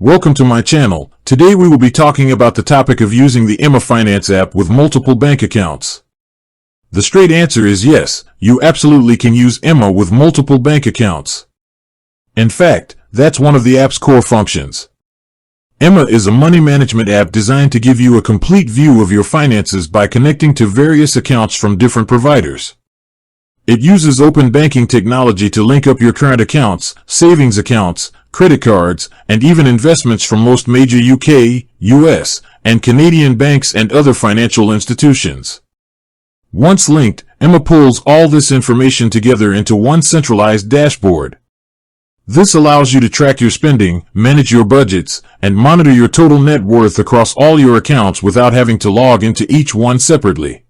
Welcome to my channel. Today we will be talking about the topic of using the Emma Finance app with multiple bank accounts. The straight answer is yes, you absolutely can use Emma with multiple bank accounts. In fact, that's one of the app's core functions. Emma is a money management app designed to give you a complete view of your finances by connecting to various accounts from different providers. It uses open banking technology to link up your current accounts, savings accounts, credit cards, and even investments from most major UK, US, and Canadian banks and other financial institutions. Once linked, Emma pulls all this information together into one centralized dashboard. This allows you to track your spending, manage your budgets, and monitor your total net worth across all your accounts without having to log into each one separately.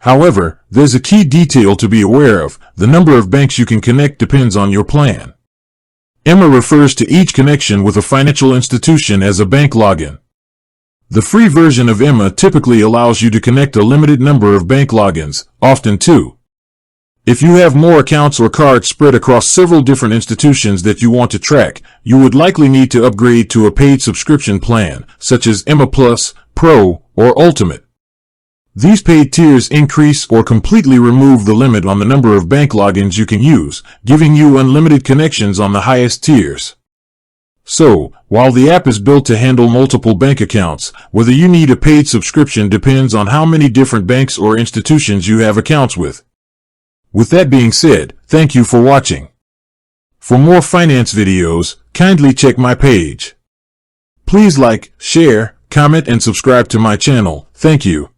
However, there's a key detail to be aware of. The number of banks you can connect depends on your plan. Emma refers to each connection with a financial institution as a bank login. The free version of Emma typically allows you to connect a limited number of bank logins, often two. If you have more accounts or cards spread across several different institutions that you want to track, you would likely need to upgrade to a paid subscription plan, such as Emma Plus, Pro, or Ultimate. These paid tiers increase or completely remove the limit on the number of bank logins you can use, giving you unlimited connections on the highest tiers. So, while the app is built to handle multiple bank accounts, whether you need a paid subscription depends on how many different banks or institutions you have accounts with. With that being said, thank you for watching. For more finance videos, kindly check my page. Please like, share, comment, and subscribe to my channel. Thank you.